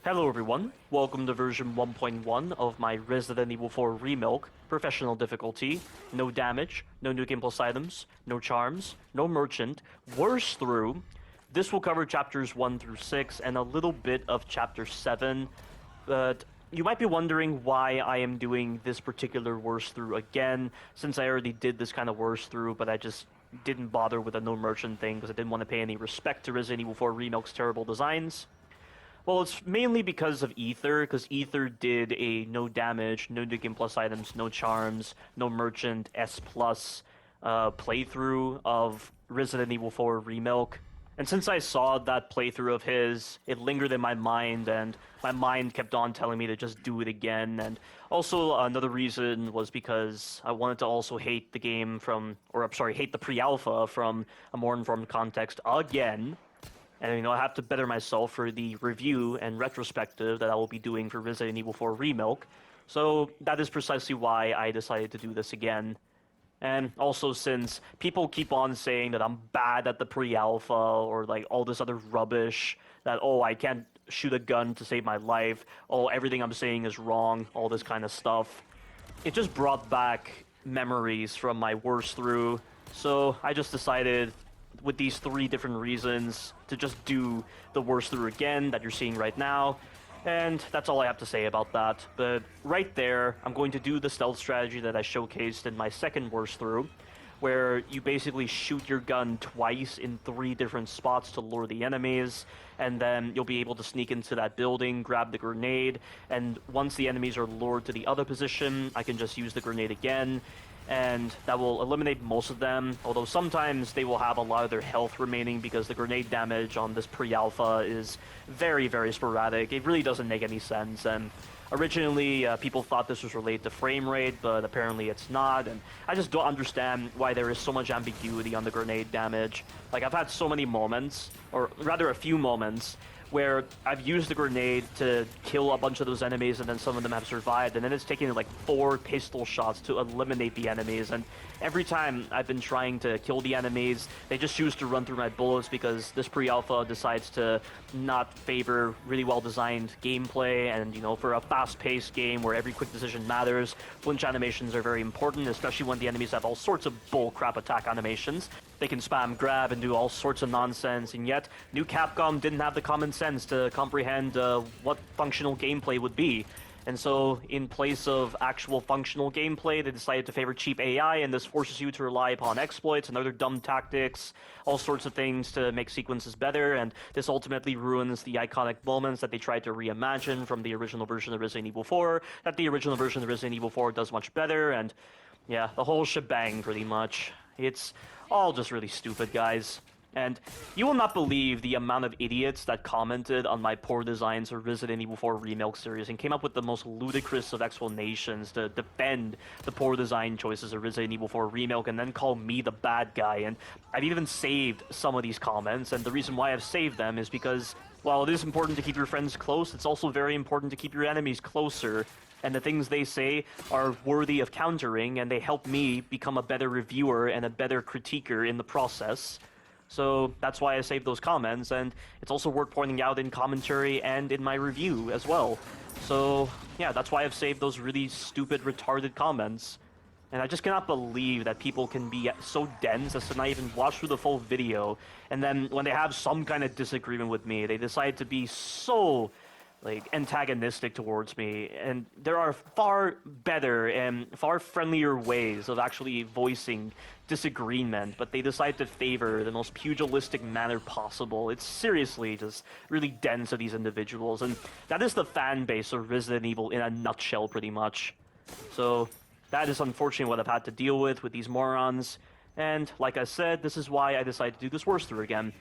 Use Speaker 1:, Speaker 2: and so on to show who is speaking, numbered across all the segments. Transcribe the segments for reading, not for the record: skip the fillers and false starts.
Speaker 1: Hello everyone, welcome to version 1.1 of my Resident Evil 4 Remilk, professional difficulty, no damage, no new game plus items, no charms, no merchant, worse through. This will cover chapters 1 through 6 and a little bit of chapter 7, but you might be wondering why I am doing this particular worse through again, since I already did this kind of worse through, but I just didn't bother with a no merchant thing because I didn't want to pay any respect to Resident Evil 4 Remilk's terrible designs. Well, it's mainly because of Ether, because Ether did a no damage, no new game plus items, no charms, no merchant, S plus playthrough of Resident Evil 4 Remilk. And since I saw that playthrough of his, it lingered in my mind, and my mind kept on telling me to just do it again. And also, another reason was because I wanted to also hate the game from, or I'm sorry, hate the pre-alpha from a more informed context again. And, I have to better myself for the review and retrospective that I will be doing for Resident Evil 4 Remilk. So that is precisely why I decided to do this again. And also since people keep on saying that I'm bad at the pre-alpha or like all this other rubbish, that, oh, I can't shoot a gun to save my life, oh, everything I'm saying is wrong, all this kind of stuff. It just brought back memories from my worst through, so I just decided with these three different reasons to just do the worst through again that you're seeing right now. And that's all I have to say about that. But right there, I'm going to do the stealth strategy that I showcased in my second worst through, where you basically shoot your gun twice in 3 different spots to lure the enemies, and then you'll be able to sneak into that building, grab the grenade, and once the enemies are lured to the other position, I can just use the grenade again, and that will eliminate most of them, although sometimes they will have a lot of their health remaining because the grenade damage on this pre-alpha is very, very sporadic. It really doesn't make any sense, and originally people thought this was related to frame rate, but apparently it's not, and I just don't understand why there is so much ambiguity on the grenade damage. Like, I've had so many moments, or rather a few moments, where I've used the grenade to kill a bunch of those enemies and then some of them have survived, and then it's taken like 4 pistol shots to eliminate the enemies, and every time I've been trying to kill the enemies, they just choose to run through my bullets because this pre-alpha decides to not favor really well-designed gameplay, and for a fast-paced game where every quick decision matters, flinch animations are very important, especially when the enemies have all sorts of bullcrap attack animations. They can spam grab and do all sorts of nonsense, and yet New Capcom didn't have the common sense to comprehend what functional gameplay would be. And so, in place of actual functional gameplay, they decided to favor cheap AI, and this forces you to rely upon exploits and other dumb tactics, all sorts of things to make sequences better, and this ultimately ruins the iconic moments that they tried to reimagine from the original version of Resident Evil 4, that the original version of Resident Evil 4 does much better, and yeah, the whole shebang, pretty much. It's all just really stupid, guys. And you will not believe the amount of idiots that commented on my poor designs for Resident Evil 4 Remake series and came up with the most ludicrous of explanations to defend the poor design choices of Resident Evil 4 Remake and then call me the bad guy. And I've even saved some of these comments, and the reason why I've saved them is because while it is important to keep your friends close, it's also very important to keep your enemies closer. And the things they say are worthy of countering, and they help me become a better reviewer and a better critiquer in the process. So that's why I saved those comments, and it's also worth pointing out in commentary and in my review as well. So yeah, that's why I've saved those really stupid, retarded comments. And I just cannot believe that people can be so dense as to not even watch through the full video, and then when they have some kind of disagreement with me, they decide to be so antagonistic towards me, and there are far better and far friendlier ways of actually voicing disagreement, but they decide to favor the most pugilistic manner possible. It's seriously just really dense of these individuals, and that is the fan base of Resident Evil in a nutshell, pretty much. So that is unfortunately what I've had to deal with these morons, and like I said, this is why I decided to do this worst through again.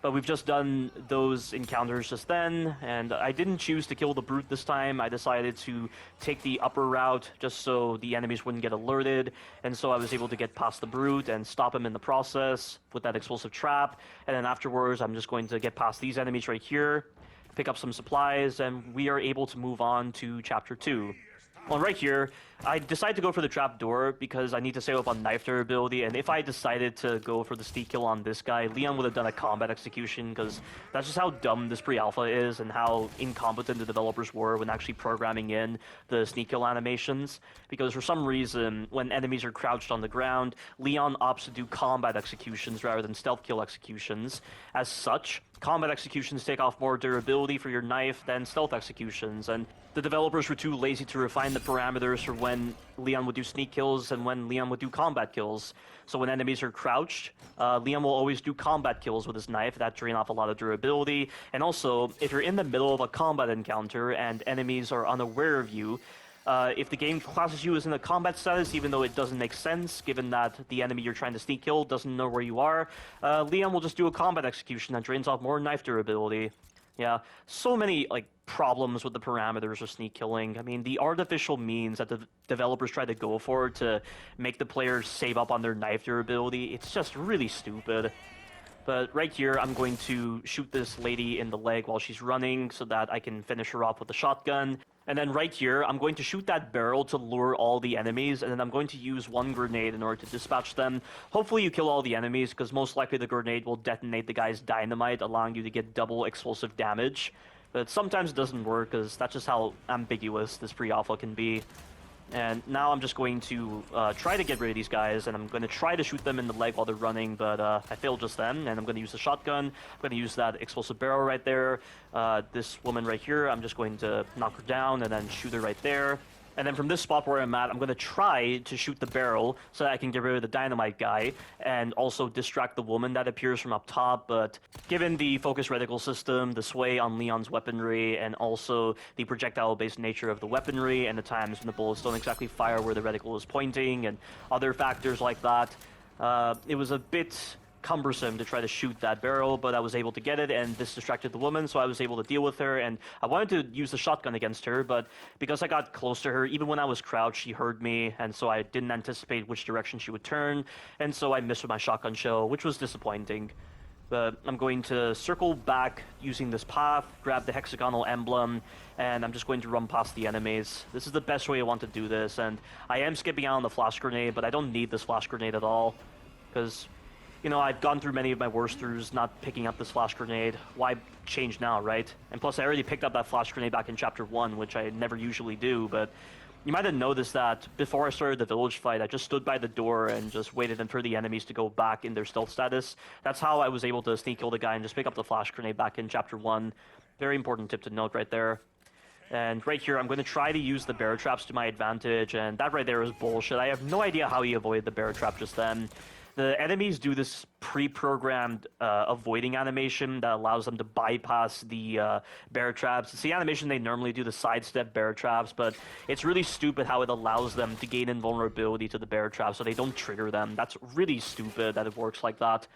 Speaker 1: But we've just done those encounters just then, and I didn't choose to kill the brute this time. I decided to take the upper route just so the enemies wouldn't get alerted, and so I was able to get past the brute and stop him in the process with that explosive trap, and then afterwards I'm just going to get past these enemies right here, pick up some supplies, and we are able to move on to Chapter 2. Well, right here, I decided to go for the trapdoor because I need to save up on knife durability, and if I decided to go for the sneak kill on this guy, Leon would have done a combat execution, because that's just how dumb this pre-alpha is and how incompetent the developers were when actually programming in the sneak kill animations, because for some reason, when enemies are crouched on the ground, Leon opts to do combat executions rather than stealth kill executions. As such, combat executions take off more durability for your knife than stealth executions, and the developers were too lazy to refine the parameters for when Leon would do sneak kills and when Leon would do combat kills. So when enemies are crouched, Leon will always do combat kills with his knife. That drain off a lot of durability. And also, if you're in the middle of a combat encounter and enemies are unaware of you, if the game classes you as in a combat status, even though it doesn't make sense, given that the enemy you're trying to sneak kill doesn't know where you are, Leon will just do a combat execution that drains off more knife durability. Yeah, so many problems with the parameters of sneak killing. I mean, the artificial means that the developers try to go for to make the players save up on their knife durability, it's just really stupid. But right here, I'm going to shoot this lady in the leg while she's running so that I can finish her off with a shotgun. And then right here, I'm going to shoot that barrel to lure all the enemies, and then I'm going to use one grenade in order to dispatch them. Hopefully you kill all the enemies, because most likely the grenade will detonate the guy's dynamite, allowing you to get double explosive damage. But sometimes it doesn't work, because that's just how ambiguous this pre-alpha can be. And now I'm just going to try to get rid of these guys, and I'm going to try to shoot them in the leg while they're running, but I failed just then, and I'm going to use the shotgun. I'm going to use that explosive barrel right there. This woman right here, I'm just going to knock her down and then shoot her right there. And then from this spot where I'm at, I'm going to try to shoot the barrel so that I can get rid of the dynamite guy and also distract the woman that appears from up top. But given the focus reticle system, the sway on Leon's weaponry, and also the projectile-based nature of the weaponry and the times when the bullets don't exactly fire where the reticle is pointing and other factors like that, it was a bit cumbersome to try to shoot that barrel, but I was able to get it, and this distracted the woman, so I was able to deal with her, and I wanted to use the shotgun against her, but because I got close to her, even when I was crouched, she heard me, and so I didn't anticipate which direction she would turn, and so I missed with my shotgun shell, which was disappointing. But I'm going to circle back using this path, grab the hexagonal emblem, and I'm just going to run past the enemies. This is the best way I want to do this, and I am skipping out on the flash grenade, but I don't need this flash grenade at all, because you know, I've gone through many of my worst throughs not picking up this flash grenade. Why change now, right? And plus, I already picked up that flash grenade back in Chapter 1, which I never usually do, but you might have noticed that before I started the village fight, I just stood by the door and just waited for the enemies to go back in their stealth status. That's how I was able to sneak kill the guy and just pick up the flash grenade back in Chapter 1. Very important tip to note right there. And right here, I'm going to try to use the bear traps to my advantage, and that right there is bullshit. I have no idea how he avoided the bear trap just then. The enemies do this pre-programmed avoiding animation that allows them to bypass the bear traps. It's the animation they normally do, the sidestep bear traps, but it's really stupid how it allows them to gain invulnerability to the bear traps so they don't trigger them. That's really stupid that it works like that.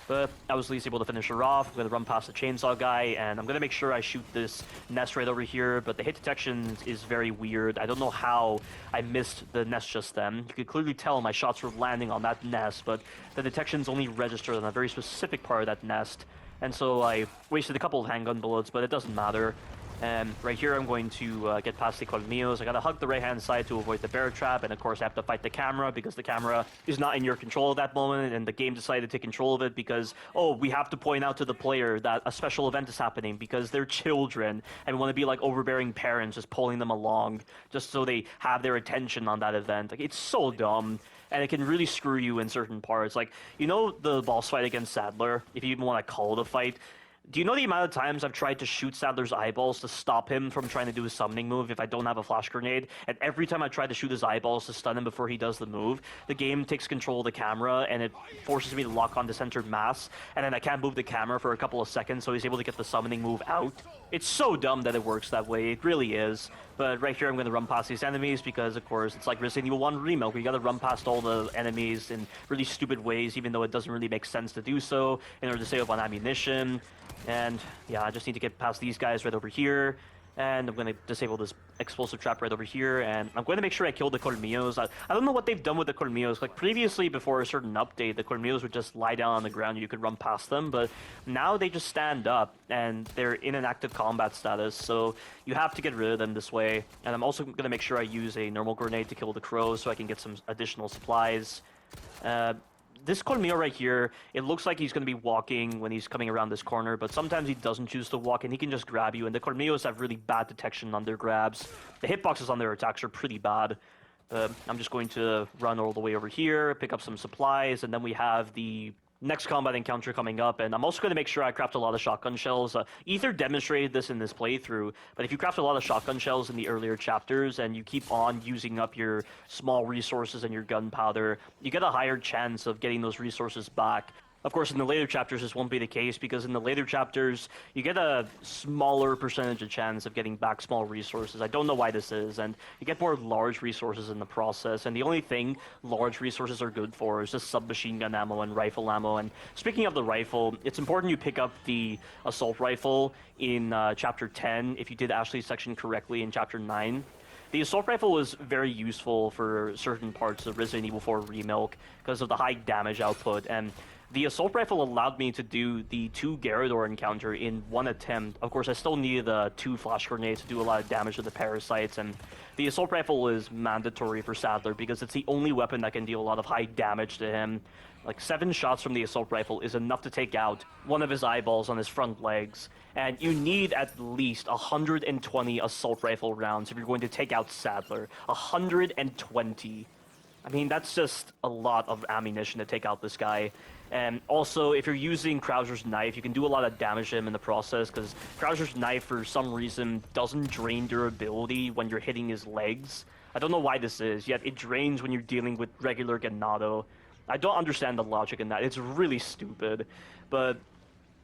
Speaker 1: But I was at least able to finish her off. I'm going to run past the chainsaw guy, and I'm going to make sure I shoot this nest right over here, but the hit detection is very weird. I don't know how I missed the nest just then. You could clearly tell my shots were landing on that nest, but the detections only registered on a very specific part of that nest, and so I wasted a couple of handgun bullets, but it doesn't matter. And right here, I'm going to get past the colmillos. I gotta hug the right-hand side to avoid the bear trap, and of course I have to fight the camera because the camera is not in your control at that moment, and the game decided to take control of it because, oh, we have to point out to the player that a special event is happening because they're children, and we want to be like overbearing parents just pulling them along just so they have their attention on that event. Like, it's so dumb. And it can really screw you in certain parts. Like, you know the boss fight against Sadler, if you even want to call it a fight? Do you know the amount of times I've tried to shoot Sadler's eyeballs to stop him from trying to do his summoning move if I don't have a flash grenade? And every time I try to shoot his eyeballs to stun him before he does the move, the game takes control of the camera and it forces me to lock on the centered mass, and then I can't move the camera for a couple of seconds so he's able to get the summoning move out. It's so dumb that it works that way, it really is. But right here I'm going to run past these enemies because, of course, it's like Resident Evil 1 Remake, where you got to run past all the enemies in really stupid ways, even though it doesn't really make sense to do so in order to save up on ammunition. And yeah, I just need to get past these guys right over here. And I'm going to disable this explosive trap right over here, and I'm going to make sure I kill the Colmillos. I don't know what they've done with the Colmillos. Like, previously, before a certain update, the Colmillos would just lie down on the ground and you could run past them, but now they just stand up, and they're in an active combat status, so you have to get rid of them this way. And I'm also going to make sure I use a normal grenade to kill the crows so I can get some additional supplies. This Colmillo right here, it looks like he's going to be walking when he's coming around this corner, but sometimes he doesn't choose to walk and he can just grab you. And the Colmillos have really bad detection on their grabs. The hitboxes on their attacks are pretty bad. I'm just going to run all the way over here, pick up some supplies, and then we have the next combat encounter coming up, and I'm also going to make sure I craft a lot of shotgun shells. Ether demonstrated this in this playthrough, but if you craft a lot of shotgun shells in the earlier chapters and you keep on using up your small resources and your gunpowder, you get a higher chance of getting those resources back. Of course, in the later chapters, this won't be the case, because in the later chapters, you get a smaller percentage of chance of getting back small resources. I don't know why this is, and you get more large resources in the process, and the only thing large resources are good for is just submachine gun ammo and rifle ammo. And speaking of the rifle, it's important you pick up the assault rifle in Chapter 10 if you did Ashley's section correctly in Chapter 9. The assault rifle was very useful for certain parts of Resident Evil 4 Remilk because of the high damage output, and the assault rifle allowed me to do the 2 Garrador encounter in one attempt. Of course, I still needed the 2 flash grenades to do a lot of damage to the parasites, and the assault rifle is mandatory for Sadler because it's the only weapon that can deal a lot of high damage to him. Like, 7 shots from the assault rifle is enough to take out one of his eyeballs on his front legs, and you need at least 120 assault rifle rounds if you're going to take out Sadler. 120. I mean, that's just a lot of ammunition to take out this guy. And also, if you're using Krauser's knife, you can do a lot of damage to him in the process, because Krauser's knife, for some reason, doesn't drain durability when you're hitting his legs. I don't know why this is, yet it drains when you're dealing with regular Ganado. I don't understand the logic in that. It's really stupid. But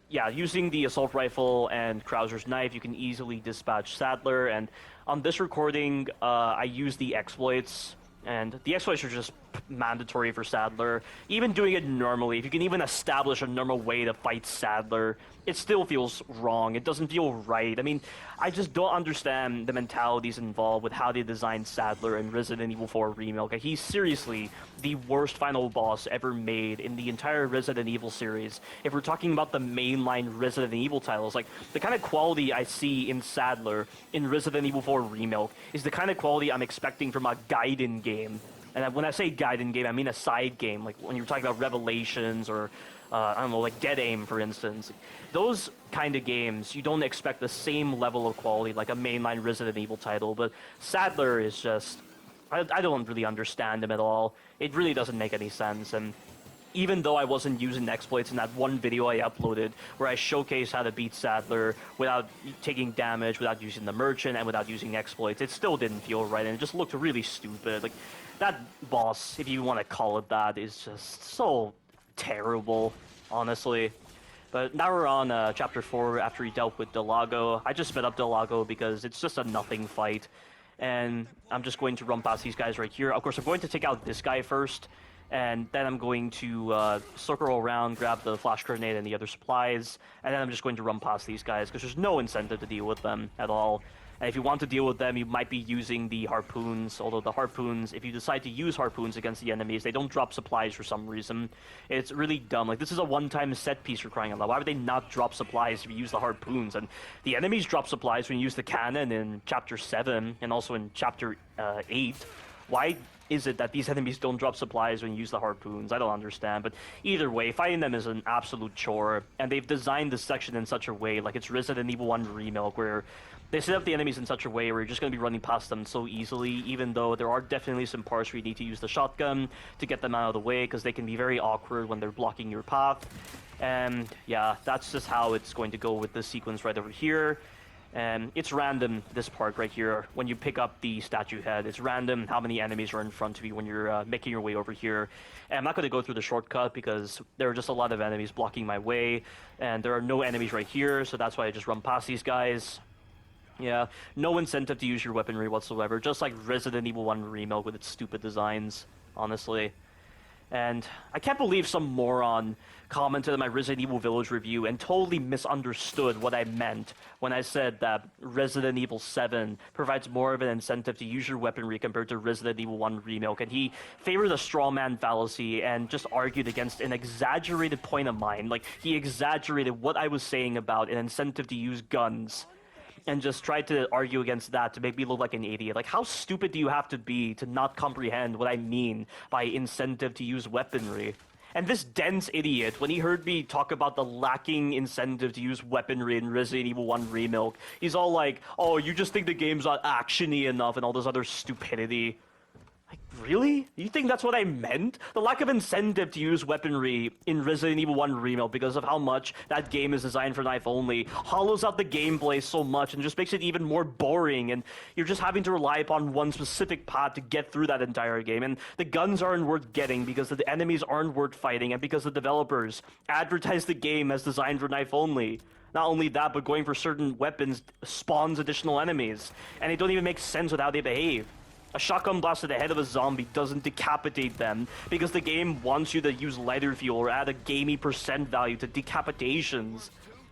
Speaker 1: yeah, using the assault rifle and Krauser's knife, you can easily dispatch Sadler. And on this recording, I use the exploits. And the exploits are just mandatory for Sadler. Even doing it normally, if you can even establish a normal way to fight Sadler, it still feels wrong. It doesn't feel right. I mean, I just don't understand the mentalities involved with how they designed Sadler in Resident Evil 4 Remake. Like, he's seriously the worst final boss ever made in the entire Resident Evil series. If we're talking about the mainline Resident Evil titles, like, the kind of quality I see in Sadler in Resident Evil 4 Remake is the kind of quality I'm expecting from a Gaiden game. And when I say Gaiden game, I mean a side game, like when you're talking about Revelations or, I don't know, like Dead Aim, for instance. Those kind of games, you don't expect the same level of quality like a mainline Resident Evil title, but Sadler is just... I don't really understand him at all. It really doesn't make any sense, and even though I wasn't using exploits in that one video I uploaded where I showcased how to beat Sadler without taking damage, without using the merchant, and without using exploits, it still didn't feel right, and it just looked really stupid. Like, that boss, if you want to call it that, is just so terrible, honestly. But now we're on Chapter 4 after he dealt with Delago. I just sped up Delago because it's just a nothing fight. And I'm just going to run past these guys right here. Of course, I'm going to take out this guy first. And then I'm going to circle around, grab the flash grenade and the other supplies. And then I'm just going to run past these guys because there's no incentive to deal with them at all. And if you want to deal with them, you might be using the harpoons, although the harpoons, if you decide to use harpoons against the enemies, they don't drop supplies for some reason. It's really dumb. Like, this is a one-time set piece for crying out loud. Why would they not drop supplies if you use the harpoons? And the enemies drop supplies when you use the cannon in Chapter 7 and also in Chapter 8. Why is it that these enemies don't drop supplies when you use the harpoons? I don't understand, but either way, fighting them is an absolute chore, and they've designed this section in such a way, like it's Resident Evil 1 Remake, where they set up the enemies in such a way where you're just going to be running past them so easily, even though there are definitely some parts where you need to use the shotgun to get them out of the way, because they can be very awkward when they're blocking your path. And yeah, that's just how it's going to go with this sequence right over here. And it's random, this part right here, when you pick up the statue head. It's random how many enemies are in front of you when you're making your way over here. And I'm not going to go through the shortcut because there are just a lot of enemies blocking my way. And there are no enemies right here, so that's why I just run past these guys. Yeah, no incentive to use your weaponry whatsoever, just like Resident Evil 1 Remake with its stupid designs, honestly. And I can't believe some moron commented on my Resident Evil Village review and totally misunderstood what I meant when I said that Resident Evil 7 provides more of an incentive to use your weaponry compared to Resident Evil 1 Remake. And he favored a straw man fallacy and just argued against an exaggerated point of mine. Like, he exaggerated what I was saying about an incentive to use guns and just tried to argue against that to make me look like an idiot. Like, how stupid do you have to be to not comprehend what I mean by incentive to use weaponry? And this dense idiot, when he heard me talk about the lacking incentive to use weaponry in Resident Evil 1 Remake, he's all like, oh, you just think the game's not action-y enough and all this other stupidity. Like, really? You think that's what I meant? The lack of incentive to use weaponry in Resident Evil 1 Remake because of how much that game is designed for knife only hollows out the gameplay so much and just makes it even more boring, and you're just having to rely upon one specific path to get through that entire game, and the guns aren't worth getting because the enemies aren't worth fighting and because the developers advertise the game as designed for knife only. Not only that, but going for certain weapons spawns additional enemies, and they don't even make sense with how they behave. A shotgun blast to the head of a zombie doesn't decapitate them because the game wants you to use lighter fuel or add a gamey percent value to decapitations.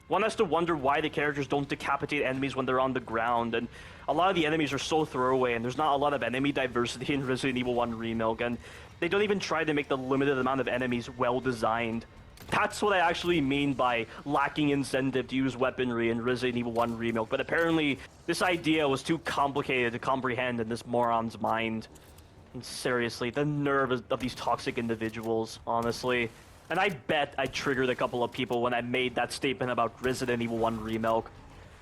Speaker 1: One has to wonder why the characters don't decapitate enemies when they're on the ground, and a lot of the enemies are so throwaway, and there's not a lot of enemy diversity in Resident Evil 1 Remake, and they don't even try to make the limited amount of enemies well designed. That's what I actually mean by lacking incentive to use weaponry in Resident Evil 1 Remake, but apparently this idea was too complicated to comprehend in this moron's mind. And seriously, the nerve of these toxic individuals, honestly. And I bet I triggered a couple of people when I made that statement about Resident Evil 1 Remake.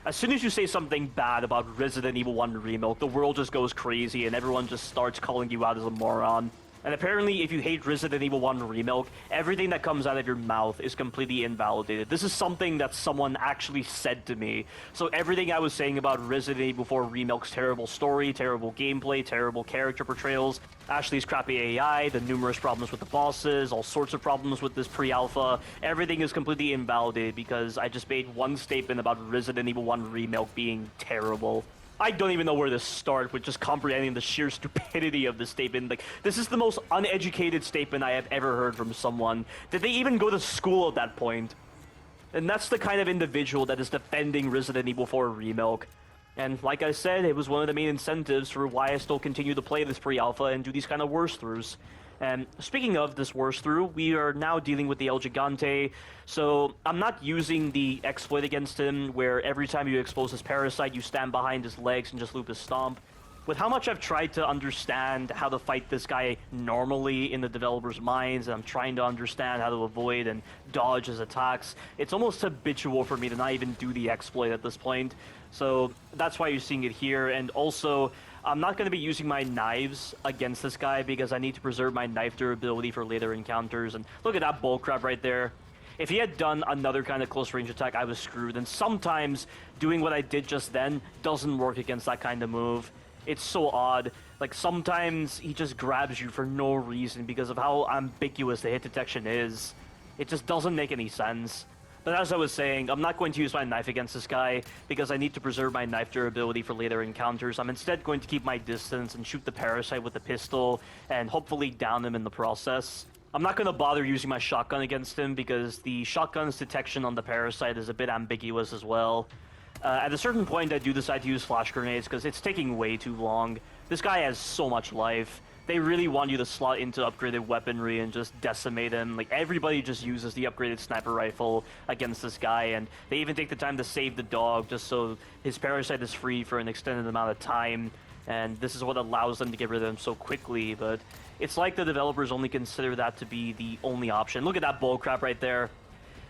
Speaker 1: As soon as you say something bad about Resident Evil 1 Remake, the world just goes crazy and everyone just starts calling you out as a moron. And apparently, if you hate Resident Evil 1 Remake, everything that comes out of your mouth is completely invalidated. This is something that someone actually said to me. So everything I was saying about Resident Evil 4 Remake's terrible story, terrible gameplay, terrible character portrayals, Ashley's crappy AI, the numerous problems with the bosses, all sorts of problems with this pre-alpha, everything is completely invalidated because I just made one statement about Resident Evil 1 Remake being terrible. I don't even know where to start with just comprehending the sheer stupidity of this statement. Like, this is the most uneducated statement I have ever heard from someone. Did they even go to school at that point? And that's the kind of individual that is defending Resident Evil 4 Remake. And like I said, it was one of the main incentives for why I still continue to play this pre-alpha and do these kind of worse throughs. And speaking of this worse through, we are now dealing with the El Gigante, so I'm not using the exploit against him, where every time you expose his parasite, you stand behind his legs and just loop his stomp. With how much I've tried to understand how to fight this guy normally in the developers' minds, and I'm trying to understand how to avoid and dodge his attacks, it's almost habitual for me to not even do the exploit at this point. So that's why you're seeing it here, and also, I'm not going to be using my knives against this guy because I need to preserve my knife durability for later encounters. And look at that bullcrap right there. If he had done another kind of close range attack, I was screwed. And sometimes doing what I did just then doesn't work against that kind of move. It's so odd. Like, sometimes he just grabs you for no reason because of how ambiguous the hit detection is. It just doesn't make any sense. But as I was saying, I'm not going to use my knife against this guy because I need to preserve my knife durability for later encounters. I'm instead going to keep my distance and shoot the parasite with the pistol and hopefully down him in the process. I'm not going to bother using my shotgun against him because the shotgun's detection on the parasite is a bit ambiguous as well. At a certain point, I do decide to use flash grenades because it's taking way too long. This guy has so much life. They really want you to slot into upgraded weaponry and just decimate him. Like, everybody just uses the upgraded sniper rifle against this guy, and they even take the time to save the dog just so his parasite is free for an extended amount of time, and this is what allows them to get rid of him so quickly. But it's like the developers only consider that to be the only option. Look at that bullcrap right there.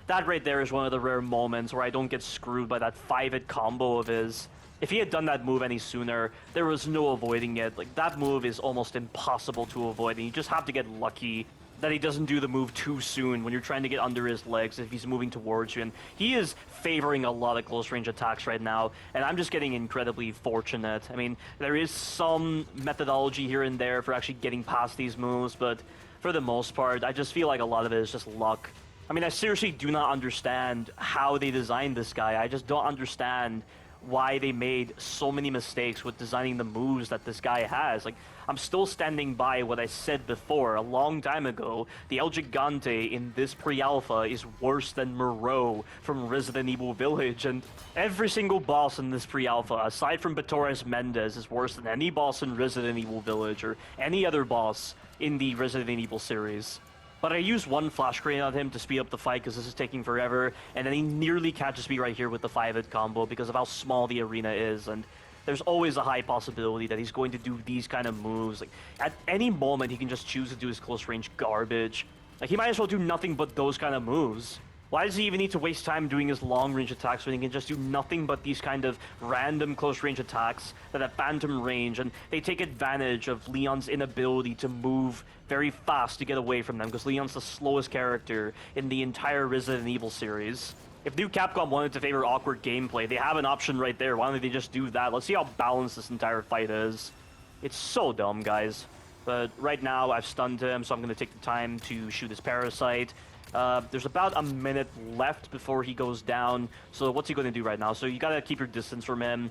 Speaker 1: That right there is one of the rare moments where I don't get screwed by that 5-hit combo of his. If he had done that move any sooner, there was no avoiding it. Like, that move is almost impossible to avoid, and you just have to get lucky that he doesn't do the move too soon when you're trying to get under his legs if he's moving towards you. And he is favoring a lot of close-range attacks right now, and I'm just getting incredibly fortunate. I mean, there is some methodology here and there for actually getting past these moves, but for the most part, I just feel like a lot of it is just luck. I mean, I seriously do not understand how they designed this guy. I just don't understand why they made so many mistakes with designing the moves that this guy has. Like, I'm still standing by what I said before a long time ago. The El Gigante in this pre-alpha is worse than Moreau from Resident Evil Village, and every single boss in this pre-alpha, aside from Taurus Mendez, is worse than any boss in Resident Evil Village or any other boss in the Resident Evil series. But I used one flash grenade on him to speed up the fight because this is taking forever, and then he nearly catches me right here with the 5-hit combo because of how small the arena is, and there's always a high possibility that he's going to do these kind of moves. Like, at any moment, he can just choose to do his close-range garbage. Like, he might as well do nothing but those kind of moves. Why does he even need to waste time doing his long-range attacks when he can just do nothing but these kind of random close-range attacks that have phantom range, and they take advantage of Leon's inability to move very fast to get away from them, because Leon's the slowest character in the entire Resident Evil series. If new Capcom wanted to favor awkward gameplay, they have an option right there. Why don't they just do that? Let's see how balanced this entire fight is. It's so dumb, guys. But right now, I've stunned him, so I'm going to take the time to shoot his Parasite. There's about a minute left before he goes down, so what's he going to do right now? So you gotta keep your distance from him.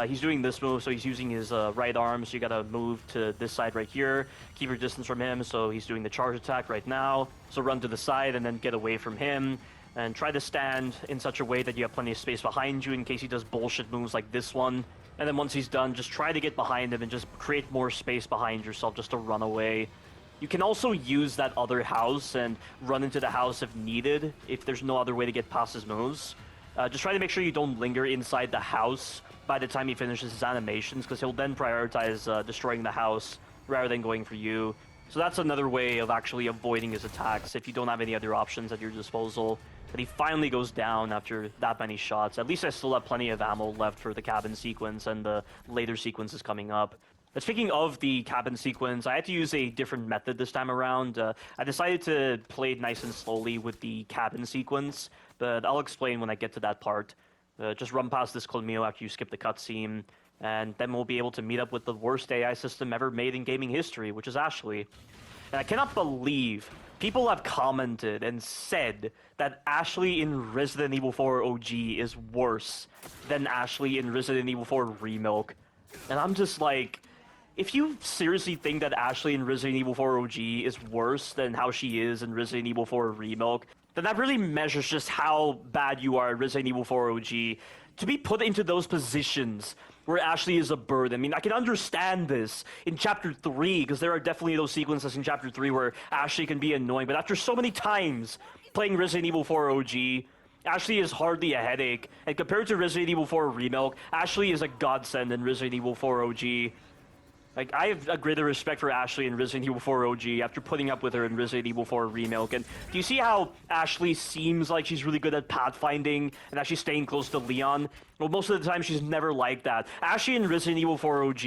Speaker 1: He's doing this move, so he's using his right arm, so you gotta move to this side right here. Keep your distance from him, so he's doing the charge attack right now. So run to the side and then get away from him. And try to stand in such a way that you have plenty of space behind you in case he does bullshit moves like this one. And then once he's done, just try to get behind him and just create more space behind yourself just to run away. You can also use that other house and run into the house if needed, if there's no other way to get past his moves. Just try to make sure you don't linger inside the house by the time he finishes his animations, because he'll then prioritize destroying the house rather than going for you. So that's another way of actually avoiding his attacks if you don't have any other options at your disposal. But he finally goes down after that many shots. At least I still have plenty of ammo left for the cabin sequence and the later sequences coming up. But speaking of the cabin sequence, I had to use a different method this time around. I decided to play it nice and slowly with the cabin sequence, but I'll explain when I get to that part. Just run past this Colmillo after you skip the cutscene, and then we'll be able to meet up with the worst AI system ever made in gaming history, which is Ashley. And I cannot believe people have commented and said that Ashley in Resident Evil 4 OG is worse than Ashley in Resident Evil 4 Remilk. And I'm just like, if you seriously think that Ashley in Resident Evil 4 OG is worse than how she is in Resident Evil 4 Remilk, then that really measures just how bad you are at Resident Evil 4 OG. To be put into those positions where Ashley is a burden. I mean, I can understand this in Chapter 3, because there are definitely those sequences in Chapter 3 where Ashley can be annoying, but after so many times playing Resident Evil 4 OG, Ashley is hardly a headache, and compared to Resident Evil 4 Remilk, Ashley is a godsend in Resident Evil 4 OG. Like, I have a greater respect for Ashley in Resident Evil 4 OG after putting up with her in Resident Evil 4 Remilk. And do you see how Ashley seems like she's really good at pathfinding and actually staying close to Leon? Well, most of the time she's never like that. Ashley in Resident Evil 4 OG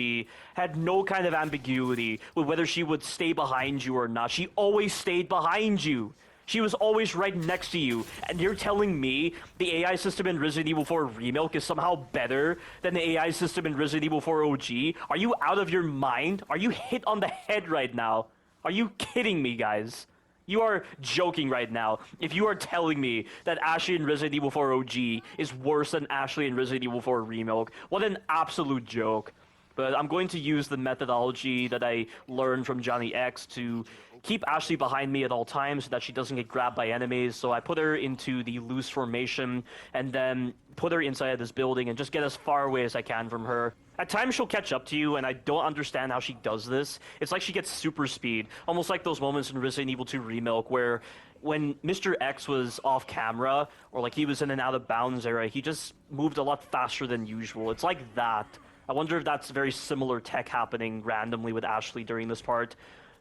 Speaker 1: had no kind of ambiguity with whether she would stay behind you or not. She always stayed behind you. She was always right next to you, and you're telling me the AI system in Resident Evil 4 Remilk is somehow better than the AI system in Resident Evil 4 OG? Are you out of your mind? Are you hit on the head right now? Are you kidding me, guys? You are joking right now if you are telling me that Ashley in Resident Evil 4 OG is worse than Ashley in Resident Evil 4 Remilk. What an absolute joke. But I'm going to use the methodology that I learned from Johnny X to keep Ashley behind me at all times so that she doesn't get grabbed by enemies. So I put her into the loose formation and then put her inside of this building and just get as far away as I can from her. At times she'll catch up to you, and I don't understand how she does this. It's like she gets super speed, almost like those moments in Resident Evil 2 Remilk where when Mr. X was off camera, or like he was in an out of bounds area, he just moved a lot faster than usual. It's like that. I wonder if that's very similar tech happening randomly with Ashley during this part.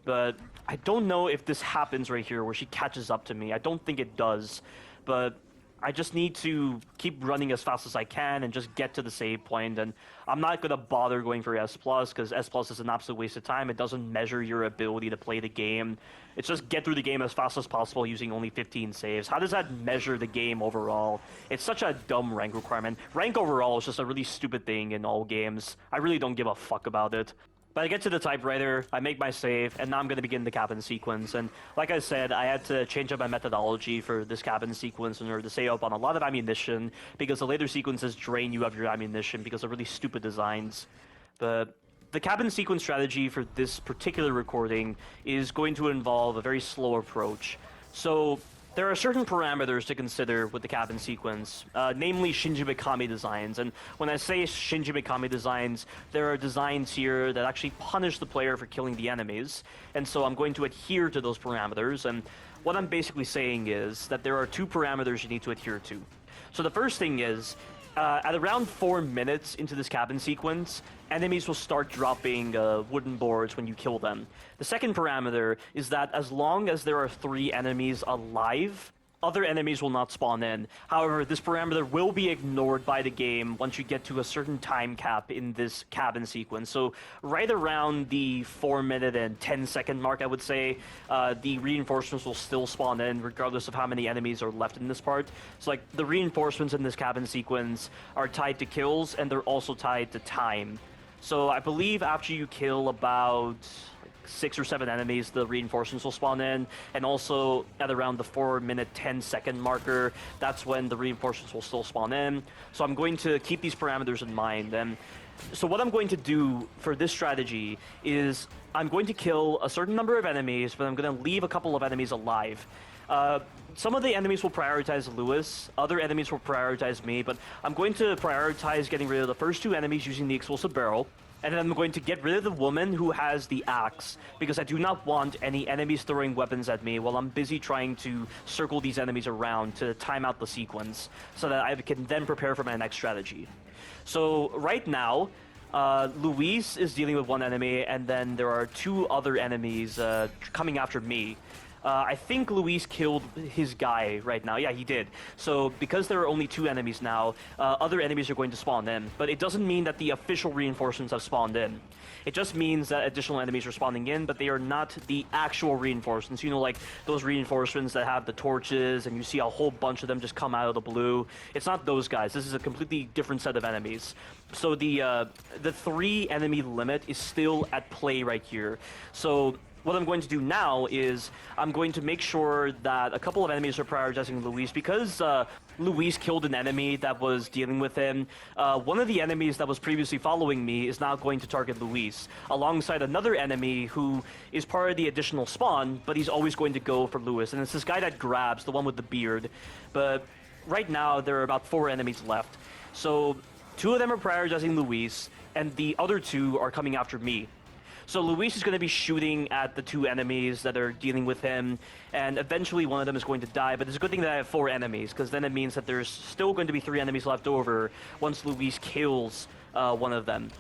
Speaker 1: But I don't know if this happens right here where she catches up to me. I don't think it does. But I just need to keep running as fast as I can and just get to the save point. And I'm not going to bother going for S+, because S+ is an absolute waste of time. It doesn't measure your ability to play the game. It's just get through the game as fast as possible using only 15 saves. How does that measure the game overall? It's such a dumb rank requirement. Rank overall is just a really stupid thing in all games. I really don't give a fuck about it. But I get to the typewriter, I make my save, and now I'm going to begin the cabin sequence. And like I said, I had to change up my methodology for this cabin sequence in order to save up on a lot of ammunition, because the later sequences drain you of your ammunition because of really stupid designs. But the cabin sequence strategy for this particular recording is going to involve a very slow approach. So there are certain parameters to consider with the cabin sequence, namely Shinji Mikami designs. And when I say Shinji Mikami designs, there are designs here that actually punish the player for killing the enemies. And so I'm going to adhere to those parameters. And what I'm basically saying is that there are two parameters you need to adhere to. So the first thing is, at around 4 minutes into this cabin sequence, enemies will start dropping wooden boards when you kill them. The second parameter is that as long as there are 3 enemies alive, other enemies will not spawn in. However, this parameter will be ignored by the game once you get to a certain time cap in this cabin sequence. So right around the 4-minute and 10-second mark, I would say, the reinforcements will still spawn in regardless of how many enemies are left in this part. So like the reinforcements in this cabin sequence are tied to kills, and they're also tied to time. So I believe after you kill about 6 or 7 enemies, the reinforcements will spawn in, and also at around the 4-minute 10-second marker, that's when the reinforcements will still spawn in. So I'm going to keep these parameters in mind. And so what I'm going to do for this strategy is I'm going to kill a certain number of enemies, but I'm going to leave a couple of enemies alive. Some of the enemies will prioritize Lewis, other enemies will prioritize me, but I'm going to prioritize getting rid of the first 2 enemies using the explosive barrel. And then I'm going to get rid of the woman who has the axe, because I do not want any enemies throwing weapons at me while I'm busy trying to circle these enemies around to time out the sequence, so that I can then prepare for my next strategy. So right now, Luis is dealing with 1 enemy, and then there are 2 other enemies coming after me. I think Luis killed his guy right now. Yeah, he did. So because there are only 2 enemies now, other enemies are going to spawn in. But it doesn't mean that the official reinforcements have spawned in. It just means that additional enemies are spawning in, but they are not the actual reinforcements. You know, like those reinforcements that have the torches, and you see a whole bunch of them just come out of the blue. It's not those guys. This is a completely different set of enemies. So the 3 enemy limit is still at play right here. So what I'm going to do now is I'm going to make sure that a couple of enemies are prioritizing Luis, because Luis killed an enemy that was dealing with him. One of the enemies that was previously following me is now going to target Luis, alongside another enemy who is part of the additional spawn, but he's always going to go for Luis. And it's this guy that grabs, the one with the beard. But right now, there are about 4 enemies left. So 2 of them are prioritizing Luis, and the other 2 are coming after me. So Luis is going to be shooting at the 2 enemies that are dealing with him, and eventually one of them is going to die. But it's a good thing that I have 4 enemies, because then it means that there's still going to be 3 enemies left over once Luis kills one of them.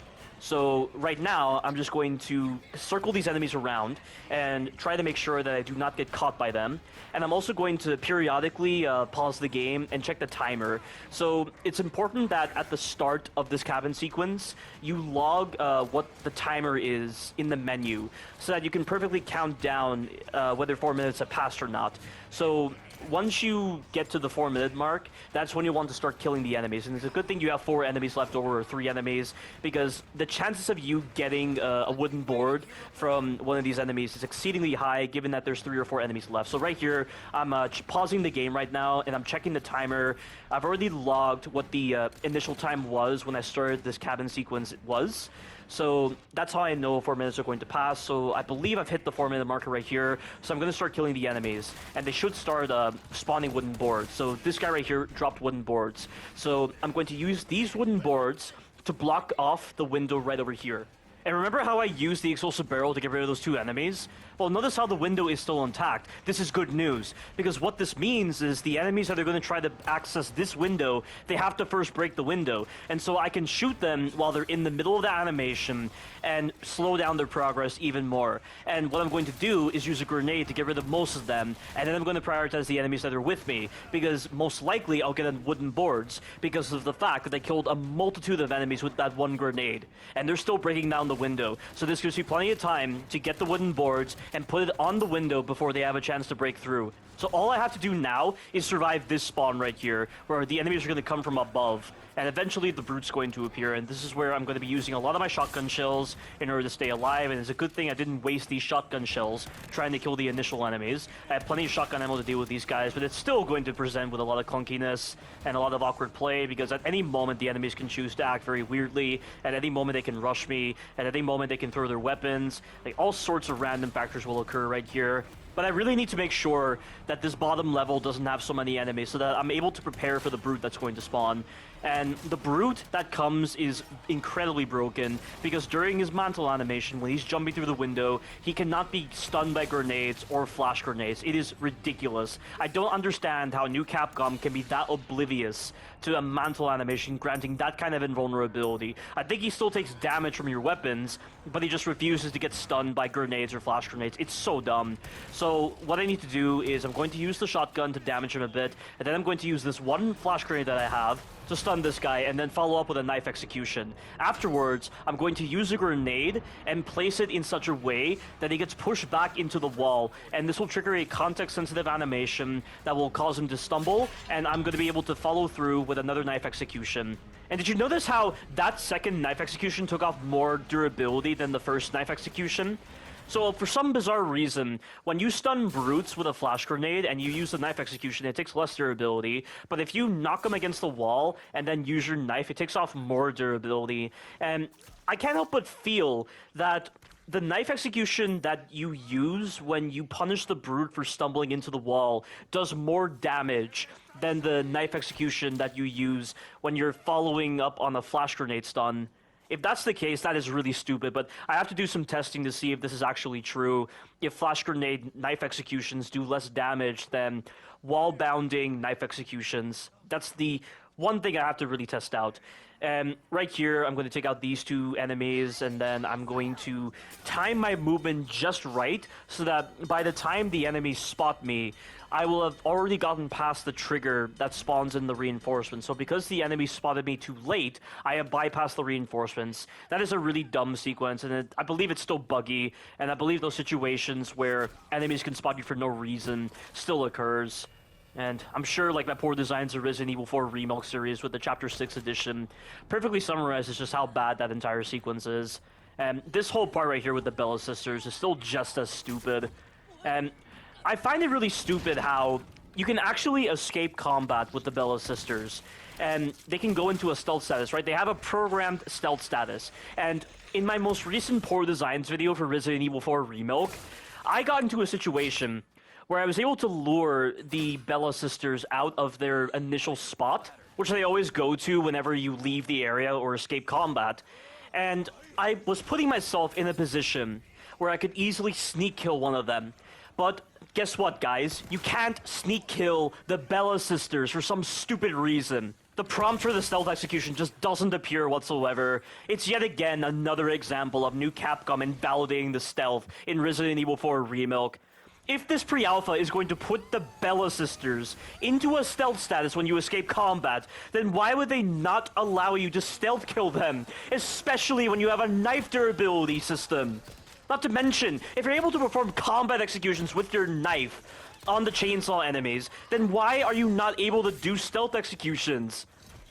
Speaker 1: So right now, I'm just going to circle these enemies around and try to make sure that I do not get caught by them. And I'm also going to periodically pause the game and check the timer. So it's important that at the start of this cabin sequence, you log what the timer is in the menu, so that you can perfectly count down whether 4 minutes have passed or not. So once you get to the 4-minute mark, that's when you want to start killing the enemies. And it's a good thing you have 4 enemies left over, or 3 enemies, because the chances of you getting a wooden board from one of these enemies is exceedingly high, given that there's 3 or 4 enemies left. So right here, I'm pausing the game right now, and I'm checking the timer. I've already logged what the initial time was when I started this cabin sequence was. So that's how I know 4 minutes are going to pass. So I believe I've hit the 4-minute marker right here. So I'm going to start killing the enemies, and they should start spawning wooden boards. So this guy right here dropped wooden boards. So I'm going to use these wooden boards to block off the window right over here. And remember how I used the explosive barrel to get rid of those 2 enemies? Well, notice how the window is still intact. This is good news, because what this means is the enemies that are going to try to access this window, they have to first break the window. And so I can shoot them while they're in the middle of the animation and slow down their progress even more. And what I'm going to do is use a grenade to get rid of most of them, and then I'm going to prioritize the enemies that are with me, because most likely I'll get on wooden boards because of the fact that I killed a multitude of enemies with that one grenade. And they're still breaking down the the window. So this gives you plenty of time to get the wooden boards and put it on the window before they have a chance to break through. So all I have to do now is survive this spawn right here, where the enemies are going to come from above, and eventually the Brute's going to appear, and this is where I'm going to be using a lot of my shotgun shells in order to stay alive, and it's a good thing I didn't waste these shotgun shells trying to kill the initial enemies. I have plenty of shotgun ammo to deal with these guys, but it's still going to present with a lot of clunkiness and a lot of awkward play, because at any moment the enemies can choose to act very weirdly, at any moment they can rush me, at any moment they can throw their weapons, like all sorts of random factors will occur right here. But I really need to make sure that this bottom level doesn't have so many enemies so that I'm able to prepare for the Brute that's going to spawn. And the Brute that comes is incredibly broken because during his mantle animation, when he's jumping through the window, he cannot be stunned by grenades or flash grenades. It is ridiculous. I don't understand how new Capcom can be that oblivious to a mantle animation granting that kind of invulnerability. I think he still takes damage from your weapons, but he just refuses to get stunned by grenades or flash grenades. It's so dumb. So what I need to do is I'm going to use the shotgun to damage him a bit, and then I'm going to use this one flash grenade that I have to stun this guy, and then follow up with a knife execution. Afterwards, I'm going to use a grenade and place it in such a way that he gets pushed back into the wall, and this will trigger a context-sensitive animation that will cause him to stumble, and I'm going to be able to follow through with another knife execution. And did you notice how that second knife execution took off more durability than the first knife execution? So for some bizarre reason, when you stun brutes with a flash grenade and you use the knife execution, it takes less durability. But if you knock them against the wall and then use your knife, it takes off more durability. And I can't help but feel that the knife execution that you use when you punish the brute for stumbling into the wall does more damage than the knife execution that you use when you're following up on a flash grenade stun. If that's the case, that is really stupid, but I have to do some testing to see if this is actually true. If flash grenade knife executions do less damage than wall-bounding knife executions. That's the one thing I have to really test out. And right here, I'm going to take out these two enemies, and then I'm going to time my movement just right so that by the time the enemies spot me, I will have already gotten past the trigger that spawns in the reinforcements. So because the enemy spotted me too late, I have bypassed the reinforcements. That is a really dumb sequence, and I believe it's still buggy, and I believe those situations where enemies can spot you for no reason still occurs. And I'm sure like my poor designs of Resident Evil 4 Remake series with the Chapter 6 edition perfectly summarizes just how bad that entire sequence is. And this whole part right here with the Bella sisters is still just as stupid. And I find it really stupid how you can actually escape combat with the Bella sisters. And they can go into a stealth status, right? They have a programmed stealth status. And in my most recent poor designs video for Resident Evil 4 Remake, I got into a situation where I was able to lure the Bella sisters out of their initial spot, which they always go to whenever you leave the area or escape combat. And I was putting myself in a position where I could easily sneak kill one of them. But guess what, guys? You can't sneak kill the Bella sisters for some stupid reason. The prompt for the stealth execution just doesn't appear whatsoever. It's yet again another example of new Capcom invalidating the stealth in Resident Evil 4 Remake. If this pre-alpha is going to put the Bella sisters into a stealth status when you escape combat, then why would they not allow you to stealth kill them? Especially when you have a knife durability system. Not to mention, if you're able to perform combat executions with your knife on the chainsaw enemies, then why are you not able to do stealth executions?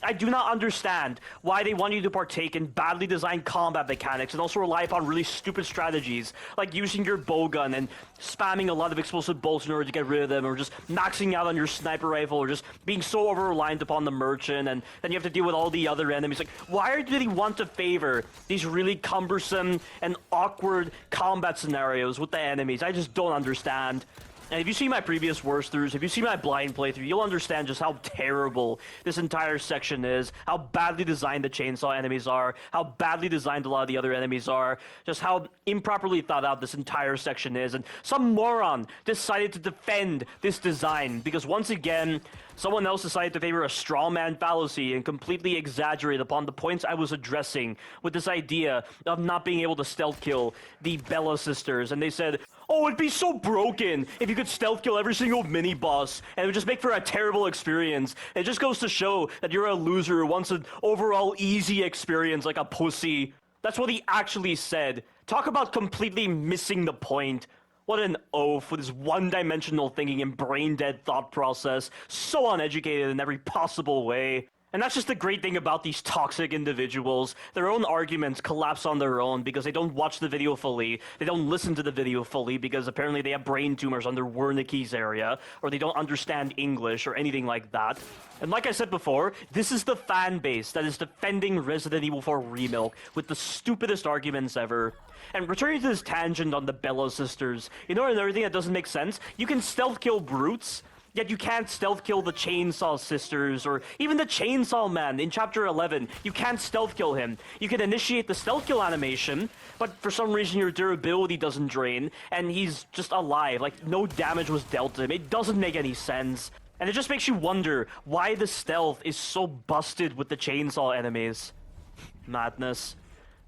Speaker 1: I do not understand why they want you to partake in badly designed combat mechanics and also rely upon really stupid strategies, like using your bowgun and spamming a lot of explosive bolts in order to get rid of them, or just maxing out on your sniper rifle, or just being so over-reliant upon the merchant, and then you have to deal with all the other enemies. Like, why do they want to favor these really cumbersome and awkward combat scenarios with the enemies? I just don't understand. And if you see my previous worst throughs, if you see my blind playthrough, you'll understand just how terrible this entire section is, how badly designed the chainsaw enemies are, how badly designed a lot of the other enemies are, just how improperly thought out this entire section is. And some moron decided to defend this design because once again, someone else decided to favor a strawman fallacy and completely exaggerate upon the points I was addressing with this idea of not being able to stealth kill the Bella sisters. And they said, oh, it'd be so broken if you could stealth kill every single mini-boss, and it would just make for a terrible experience. It just goes to show that you're a loser who wants an overall easy experience like a pussy. That's what he actually said. Talk about completely missing the point. What an oaf with his one-dimensional thinking and brain-dead thought process. So uneducated in every possible way. And that's just the great thing about these toxic individuals. Their own arguments collapse on their own because they don't watch the video fully. They don't listen to the video fully because apparently they have brain tumors on their Wernicke's area, or they don't understand English or anything like that. And like I said before, this is the fan base that is defending Resident Evil 4 Remake with the stupidest arguments ever. And returning to this tangent on the Bella sisters, you know another thing that doesn't make sense? You can stealth kill brutes, yet you can't stealth kill the Chainsaw Sisters, or even the Chainsaw Man in Chapter 11. You can't stealth kill him. You can initiate the stealth kill animation, but for some reason your durability doesn't drain, and he's just alive. Like, no damage was dealt to him. It doesn't make any sense. And it just makes you wonder why the stealth is so busted with the Chainsaw enemies. Madness.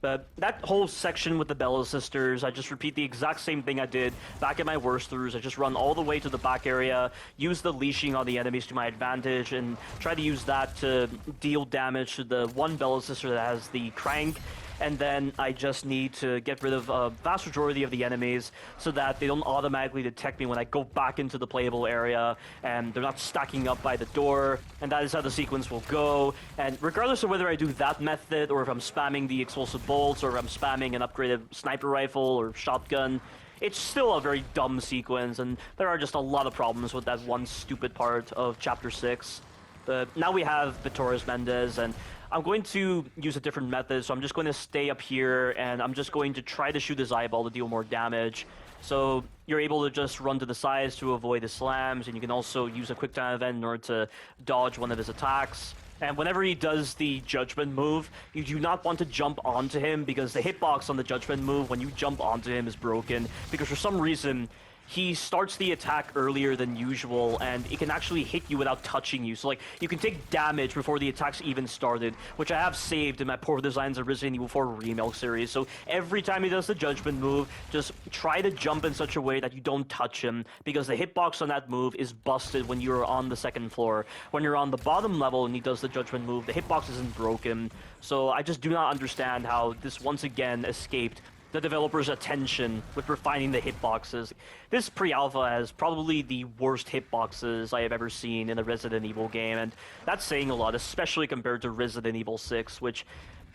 Speaker 1: But that whole section with the Bella sisters, I just repeat the exact same thing I did back at my worst throughs. I just run all the way to the back area, use the leashing on the enemies to my advantage, and try to use that to deal damage to the one Bella sister that has the crank. And then I just need to get rid of a vast majority of the enemies so that they don't automatically detect me when I go back into the playable area and they're not stacking up by the door. And that is how the sequence will go. And regardless of whether I do that method or if I'm spamming the explosive bolts or if I'm spamming an upgraded sniper rifle or shotgun, it's still a very dumb sequence, and there are just a lot of problems with that one stupid part of Chapter 6. But now we have the Taurus Mendez, and I'm going to use a different method, so I'm just going to stay up here, and I'm just going to try to shoot his eyeball to deal more damage. So you're able to just run to the sides to avoid the slams, and you can also use a quick time event in order to dodge one of his attacks. And whenever he does the judgment move, you do not want to jump onto him because the hitbox on the judgment move when you jump onto him is broken, because for some reason he starts the attack earlier than usual, and it can actually hit you without touching you. So, like, you can take damage before the attack's even started, which I have saved in my Poor Designs of Resident Evil 4 Remake series. So every time he does the judgment move, just try to jump in such a way that you don't touch him, because the hitbox on that move is busted when you're on the second floor. When you're on the bottom level and he does the judgment move, the hitbox isn't broken. So I just do not understand how this once again escaped the developer's attention with refining the hitboxes. This pre-alpha has probably the worst hitboxes I have ever seen in a Resident Evil game, and that's saying a lot, especially compared to Resident Evil 6, which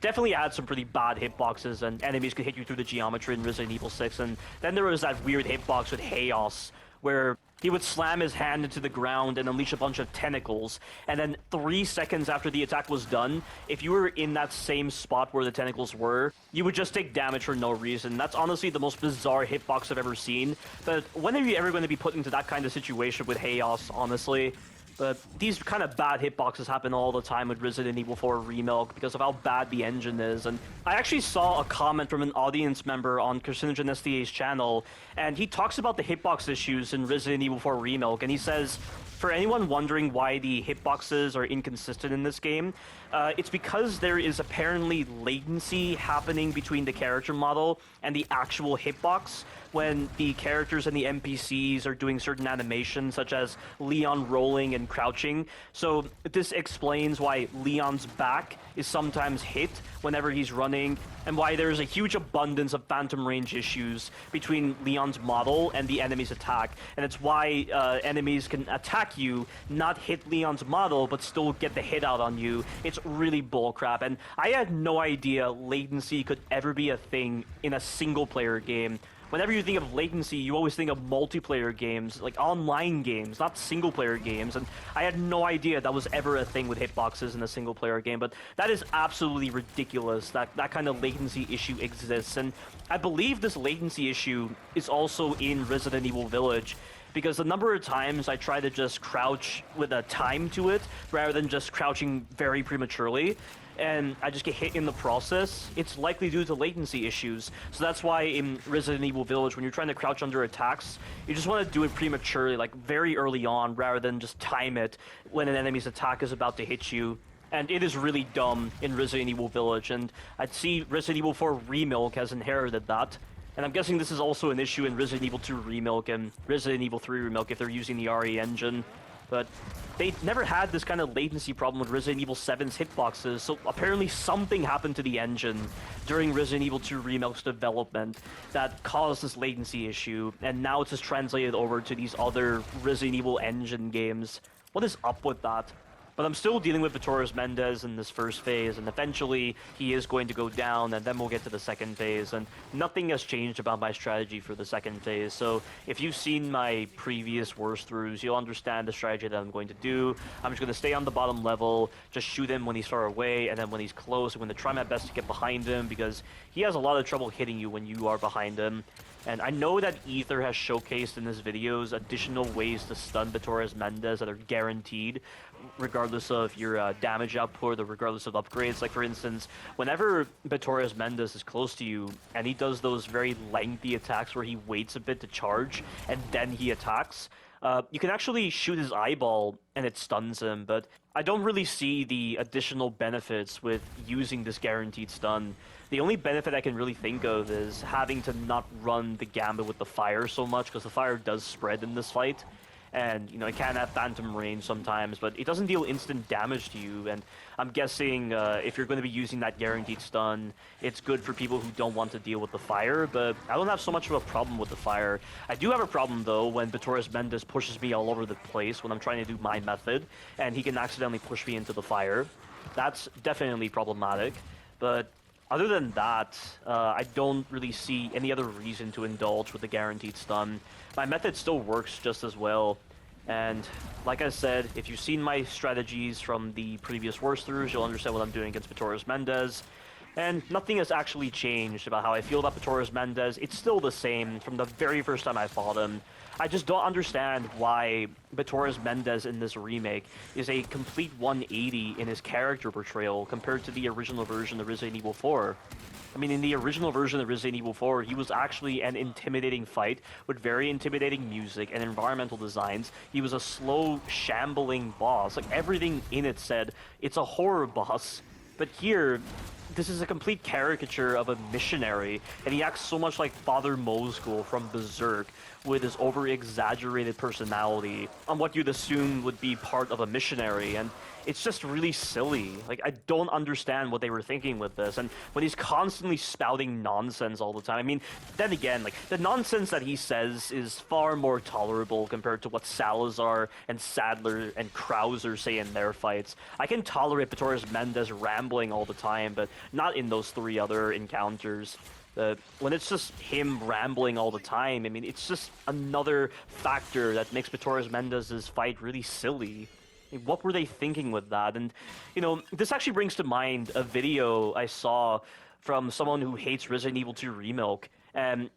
Speaker 1: definitely had some pretty bad hitboxes, and enemies could hit you through the geometry in Resident Evil 6, and then there was that weird hitbox with Chaos, where he would slam his hand into the ground and unleash a bunch of tentacles, and then 3 seconds after the attack was done, if you were in that same spot where the tentacles were, you would just take damage for no reason. That's honestly the most bizarre hitbox I've ever seen, but when are you ever going to be put into that kind of situation with Chaos, honestly? But these kind of bad hitboxes happen all the time with Resident Evil 4 Remake because of how bad the engine is. And I actually saw a comment from an audience member on Carcinogen SDA's channel, and he talks about the hitbox issues in Resident Evil 4 Remake, and he says, for anyone wondering why the hitboxes are inconsistent in this game, it's because there is apparently latency happening between the character model and the actual hitbox when the characters and the NPCs are doing certain animations, such as Leon rolling and crouching. So this explains why Leon's back is sometimes hit whenever he's running, and why there's a huge abundance of phantom range issues between Leon's model and the enemy's attack. And it's why enemies can attack you, not hit Leon's model, but still get the hit out on you. It's really bullcrap, and I had no idea latency could ever be a thing in a single-player game. Whenever you think of latency, you always think of multiplayer games, like online games, not single-player games, and I had no idea that was ever a thing with hitboxes in a single-player game, but that is absolutely ridiculous, that that kind of latency issue exists, and I believe this latency issue is also in Resident Evil Village, because the number of times I try to just crouch with a time to it, rather than just crouching very prematurely, and I just get hit in the process, it's likely due to latency issues. So that's why in Resident Evil Village, when you're trying to crouch under attacks, you just want to do it prematurely, like very early on, rather than just time it when an enemy's attack is about to hit you. And it is really dumb in Resident Evil Village, and I'd see Resident Evil 4 Remake has inherited that. And I'm guessing this is also an issue in Resident Evil 2 Remake and Resident Evil 3 Remake if they're using the RE engine. but they never had this kind of latency problem with Resident Evil 7's hitboxes, so apparently something happened to the engine during Resident Evil 2 Remake's development that caused this latency issue, and now it's just translated over to these other Resident Evil engine games. What is up with that? But I'm still dealing with Taurus Mendez in this first phase, and eventually he is going to go down, and then we'll get to the second phase, and nothing has changed about my strategy for the second phase. So if you've seen my previous worst throughs, you'll understand the strategy that I'm going to do. I'm just going to stay on the bottom level, just shoot him when he's far away, and then when he's close, I'm going to try my best to get behind him, because he has a lot of trouble hitting you when you are behind him. And I know that Ether has showcased in his videos additional ways to stun Taurus Mendez that are guaranteed, regardless of your damage output or regardless of upgrades. Like, for instance, whenever Taurus Mendez is close to you and he does those very lengthy attacks where he waits a bit to charge and then he attacks, you can actually shoot his eyeball and it stuns him, but I don't really see the additional benefits with using this guaranteed stun. The only benefit I can really think of is having to not run the gambit with the fire so much, because the fire does spread in this fight. And, you know, it can have phantom range sometimes, but it doesn't deal instant damage to you. And I'm guessing if you're going to be using that guaranteed stun, it's good for people who don't want to deal with the fire, but I don't have so much of a problem with the fire. I do have a problem, though, when Taurus Mendez pushes me all over the place when I'm trying to do my method, and he can accidentally push me into the fire. That's definitely problematic, but other than that, I don't really see any other reason to indulge with the guaranteed stun. My method still works just as well. And like I said, if you've seen my strategies from the previous worst throughs, you'll understand what I'm doing against Taurus Mendez. And nothing has actually changed about how I feel about Taurus Mendez. It's still the same from the very first time I fought him. I just don't understand why Taurus Mendez in this remake is a complete 180 in his character portrayal compared to the original version of Resident Evil 4. I mean, in the original version of Resident Evil 4, he was actually an intimidating fight with very intimidating music and environmental designs. He was a slow, shambling boss. Like, everything in it said, it's a horror boss. But here, this is a complete caricature of a missionary, and he acts so much like Father Mosgul from Berserk, with his over-exaggerated personality on what you'd assume would be part of a missionary, and it's just really silly. Like, I don't understand what they were thinking with this, and when he's constantly spouting nonsense all the time, I mean, then again, like, the nonsense that he says is far more tolerable compared to what Salazar and Sadler and Krauser say in their fights. I can tolerate Taurus Mendez rambling all the time, but not in those three other encounters. When it's just him rambling all the time, I mean, it's just another factor that makes Taurus Mendez's fight really silly. What were they thinking with that? And, you know, this actually brings to mind a video I saw from someone who hates Resident Evil 2 Remake.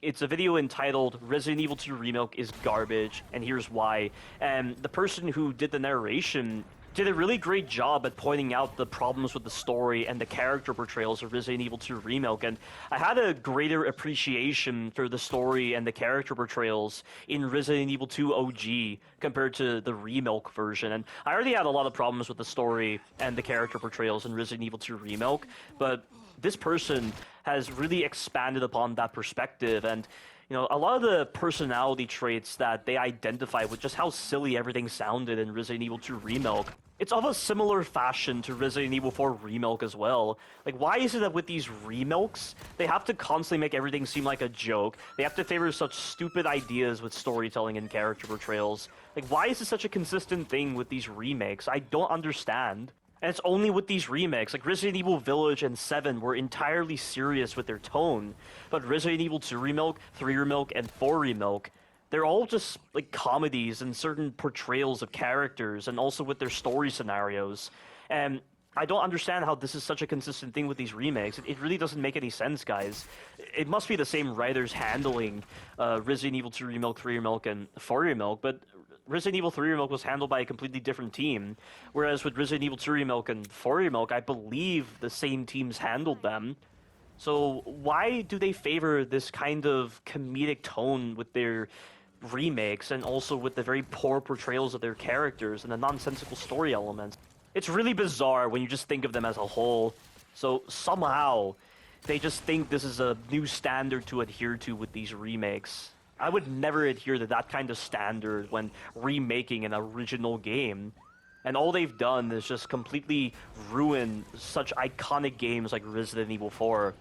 Speaker 1: It's a video entitled Resident Evil 2 Remake is Garbage, and here's why. And the person who did the narration did a really great job at pointing out the problems with the story and the character portrayals of Resident Evil 2 Remake, and I had a greater appreciation for the story and the character portrayals in Resident Evil 2 OG compared to the Remake version. And I already had a lot of problems with the story and the character portrayals in Resident Evil 2 Remake, but this person has really expanded upon that perspective, and you know, a lot of the personality traits that they identify with just how silly everything sounded in Resident Evil 2 Remake, it's of a similar fashion to Resident Evil 4 Remake as well. Like, why is it that with these remakes, they have to constantly make everything seem like a joke? They have to favor such stupid ideas with storytelling and character portrayals. Like, why is it such a consistent thing with these remakes? I don't understand. And it's only with these remakes. Like, Resident Evil Village and 7 were entirely serious with their tone, but Resident Evil 2 Remake, 3 Remake, and 4 Remake, they're all just, like, comedies and certain portrayals of characters, and also with their story scenarios. And I don't understand how this is such a consistent thing with these remakes. It really doesn't make any sense, guys. It must be the same writers handling Resident Evil 2 Remake, 3 Remake, and 4 Remake, but Resident Evil 3 Remake was handled by a completely different team, whereas with Resident Evil 2 Remake and 4 Remake, I believe the same teams handled them. So why do they favor this kind of comedic tone with their remakes, and also with the very poor portrayals of their characters and the nonsensical story elements? It's really bizarre when you just think of them as a whole. So somehow, they just think this is a new standard to adhere to with these remakes. I would never adhere to that kind of standard when remaking an original game. And all they've done is just completely ruin such iconic games like Resident Evil 4.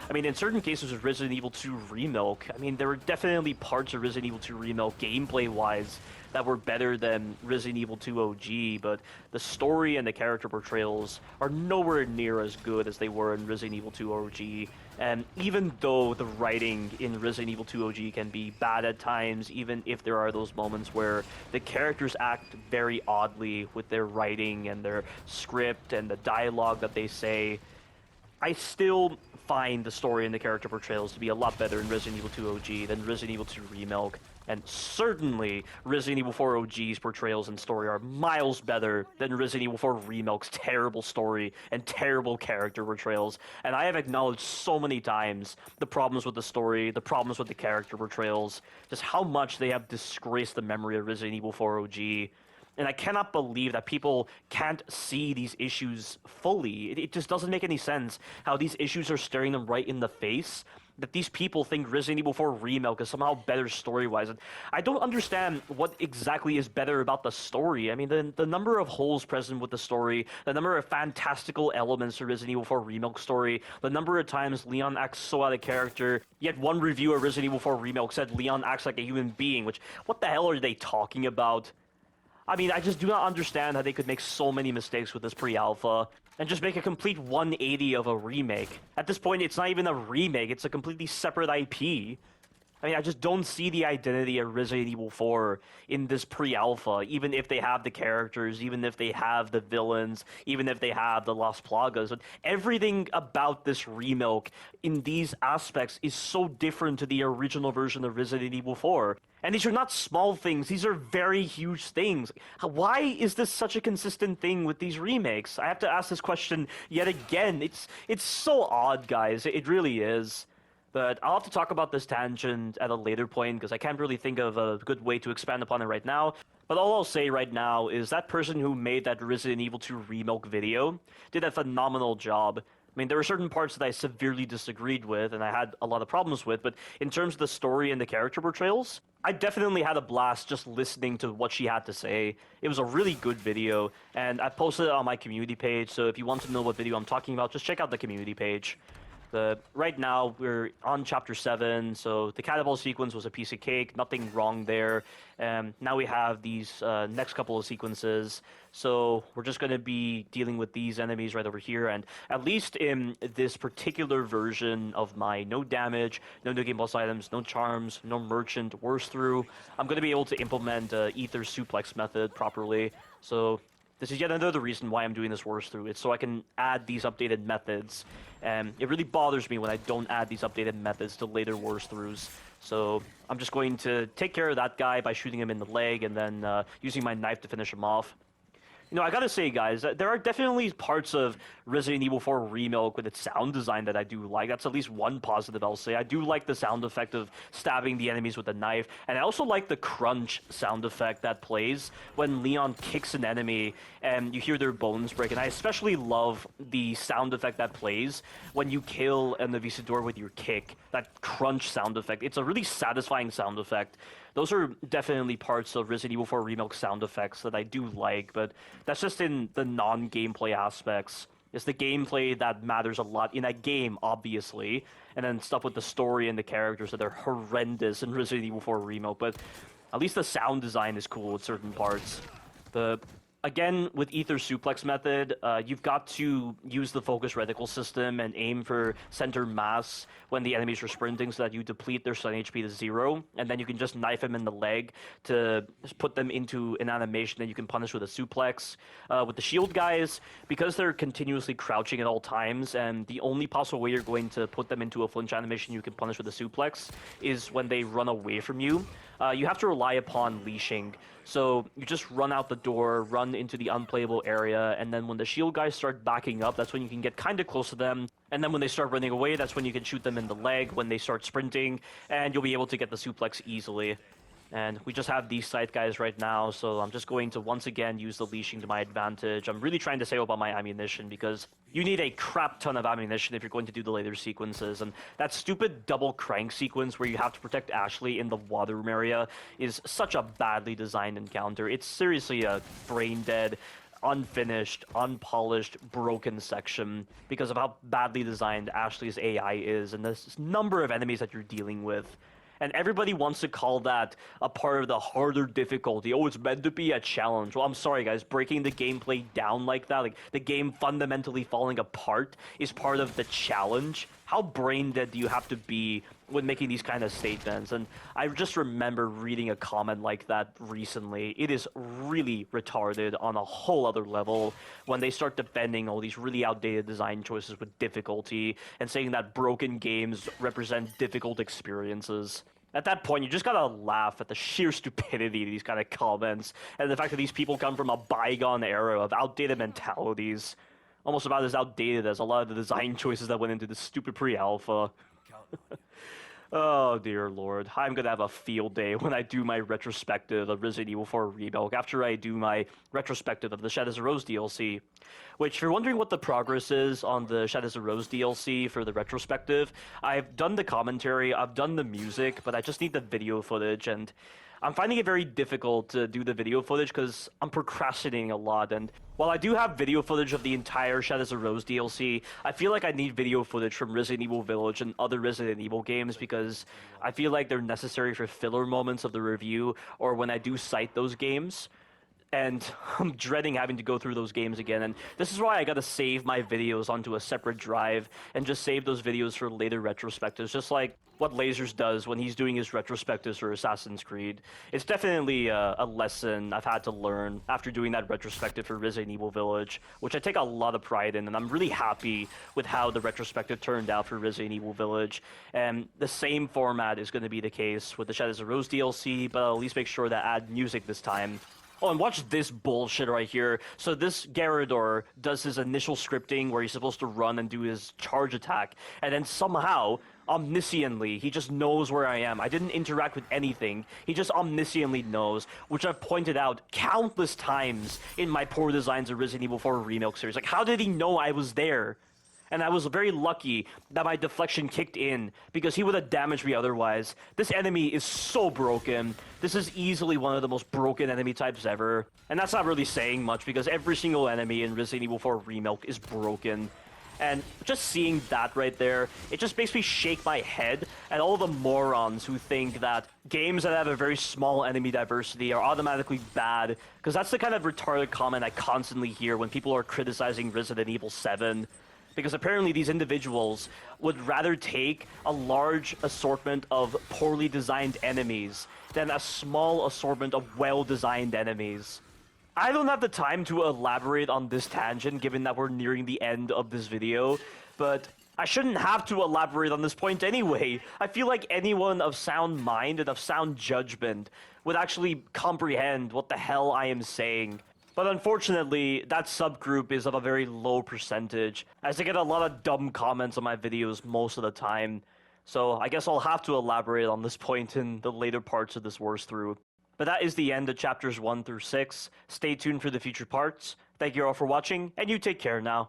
Speaker 1: I mean, in certain cases with Resident Evil 2 Remilk, I mean, there were definitely parts of Resident Evil 2 Remilk gameplay-wise that were better than Resident Evil 2 OG, but the story and the character portrayals are nowhere near as good as they were in Resident Evil 2 OG. And even though the writing in Resident Evil 2 OG can be bad at times, even if there are those moments where the characters act very oddly with their writing and their script and the dialogue that they say, I still find the story and the character portrayals to be a lot better in Resident Evil 2 OG than Resident Evil 2 Remilk. And certainly, Resident Evil 4 OG's portrayals and story are miles better than Resident Evil 4 Remilk's terrible story and terrible character portrayals. And I have acknowledged so many times the problems with the story, the problems with the character portrayals, just how much they have disgraced the memory of Resident Evil 4 OG. And I cannot believe that people can't see these issues fully. It just doesn't make any sense how these issues are staring them right in the face. That these people think Resident Evil 4 Remake is somehow better story-wise. And I don't understand what exactly is better about the story. I mean, the number of holes present with the story, the number of fantastical elements to Resident Evil 4 Remake story, the number of times Leon acts so out of character, yet one review of Resident Evil 4 Remake said Leon acts like a human being, which, what the hell are they talking about? I mean, I just do not understand how they could make so many mistakes with this pre-alpha and just make a complete 180 of a remake. At this point, it's not even a remake, it's a completely separate IP. I mean, I just don't see the identity of Resident Evil 4 in this pre-alpha, even if they have the characters, even if they have the villains, even if they have the Las Plagas. But everything about this remake in these aspects is so different to the original version of Resident Evil 4. And these are not small things, these are very huge things. Why is this such a consistent thing with these remakes? I have to ask this question yet again. It's so odd, guys. It really is. But I'll have to talk about this tangent at a later point because I can't really think of a good way to expand upon it right now. But all I'll say right now is that person who made that Resident Evil 2 Remake video did a phenomenal job. I mean, there were certain parts that I severely disagreed with and I had a lot of problems with, but in terms of the story and the character portrayals, I definitely had a blast just listening to what she had to say. It was a really good video, and I posted it on my community page, so if you want to know what video I'm talking about, just check out the community page. Right now, we're on Chapter 7, so the catapult sequence was a piece of cake, nothing wrong there. Now we have these next couple of sequences, so we're just going to be dealing with these enemies right over here, and at least in this particular version of my no damage, no new game plus items, no charms, no merchant, worse through, I'm going to be able to implement Ether Suplex method properly, so this is yet another reason why I'm doing this worse through. It's so I can add these updated methods. And it really bothers me when I don't add these updated methods to later worse throughs. So I'm just going to take care of that guy by shooting him in the leg and then using my knife to finish him off. You know, I gotta say, guys, there are definitely parts of Resident Evil 4 Remake with its sound design that I do like. That's at least one positive I'll say. I do like the sound effect of stabbing the enemies with a knife, and I also like the crunch sound effect that plays when Leon kicks an enemy and you hear their bones break. And I especially love the sound effect that plays when you kill an Avisador with your kick. That crunch sound effect. It's a really satisfying sound effect. Those are definitely parts of Resident Evil 4 Remake sound effects that I do like, but that's just in the non-gameplay aspects. It's the gameplay that matters a lot in a game, obviously, and then stuff with the story and the characters that are horrendous in Resident Evil 4 Remake, but at least the sound design is cool with certain parts. Again, with Ether Suplex method, you've got to use the focus reticle system and aim for center mass when the enemies are sprinting so that you deplete their stun HP to 0, and then you can just knife them in the leg to put them into an animation that you can punish with a suplex. With the shield guys, because they're continuously crouching at all times, and the only possible way you're going to put them into a flinch animation you can punish with a suplex is when they run away from you. You have to rely upon leashing. So you just run out the door, run into the unplayable area, and then when the shield guys start backing up, that's when you can get kind of close to them. And then when they start running away, that's when you can shoot them in the leg when they start sprinting, and you'll be able to get the suplex easily. And we just have these side guys right now, so I'm just going to once again use the leashing to my advantage. I'm really trying to save up on my ammunition because you need a crap ton of ammunition if you're going to do the later sequences. And that stupid double crank sequence where you have to protect Ashley in the water room area is such a badly designed encounter. It's seriously a brain dead, unfinished, unpolished, broken section because of how badly designed Ashley's AI is and this number of enemies that you're dealing with. And everybody wants to call that a part of the harder difficulty. Oh, it's meant to be a challenge. Well, I'm sorry, guys. Breaking the gameplay down like that, like the game fundamentally falling apart, is part of the challenge. How brain dead do you have to be when making these kind of statements? And I just remember reading a comment like that recently. It is really retarded on a whole other level when they start defending all these really outdated design choices with difficulty and saying that broken games represent difficult experiences. At that point, you just gotta laugh at the sheer stupidity of these kind of comments and the fact that these people come from a bygone era of outdated mentalities. Almost about as outdated as a lot of the design choices that went into the stupid pre-alpha. Oh dear lord, I'm gonna have a field day when I do my retrospective of Resident Evil 4 Remake after I do my retrospective of the Shadows of Rose DLC. Which, if you're wondering what the progress is on the Shadows of Rose DLC for the retrospective, I've done the commentary, I've done the music, but I just need the video footage, and I'm finding it very difficult to do the video footage because I'm procrastinating a lot, and while I do have video footage of the entire Shadows of Rose DLC, I feel like I need video footage from Resident Evil Village and other Resident Evil games because I feel like they're necessary for filler moments of the review or when I do cite those games. And I'm dreading having to go through those games again, and this is why I gotta save my videos onto a separate drive and just save those videos for later retrospectives, just like what Lasers does when he's doing his retrospectives for Assassin's Creed. It's definitely a lesson I've had to learn after doing that retrospective for Resident Evil Village, which I take a lot of pride in, and I'm really happy with how the retrospective turned out for Resident Evil Village. And the same format is going to be the case with the Shadows of Rose DLC, but I'll at least make sure to add music this time. Oh, and watch this bullshit right here. So this Garrador does his initial scripting where he's supposed to run and do his charge attack, and then somehow, omnisciently, he just knows where I am. I didn't interact with anything. He just omnisciently knows, which I've pointed out countless times in my poor designs of Resident Evil 4 Remake series. Like, how did he know I was there? And I was very lucky that my deflection kicked in, because he would have damaged me otherwise. This enemy is so broken. This is easily one of the most broken enemy types ever. And that's not really saying much, because every single enemy in Resident Evil 4 Remake is broken. And just seeing that right there, it just makes me shake my head at all the morons who think that games that have a very small enemy diversity are automatically bad, because that's the kind of retarded comment I constantly hear when people are criticizing Resident Evil 7. Because apparently these individuals would rather take a large assortment of poorly designed enemies than a small assortment of well-designed enemies. I don't have the time to elaborate on this tangent given that we're nearing the end of this video, but I shouldn't have to elaborate on this point anyway. I feel like anyone of sound mind and of sound judgment would actually comprehend what the hell I am saying. But unfortunately, that subgroup is of a very low percentage, as I get a lot of dumb comments on my videos most of the time. So I guess I'll have to elaborate on this point in the later parts of this wars through. But that is the end of chapters 1 through 6. Stay tuned for the future parts. Thank you all for watching, and you take care now.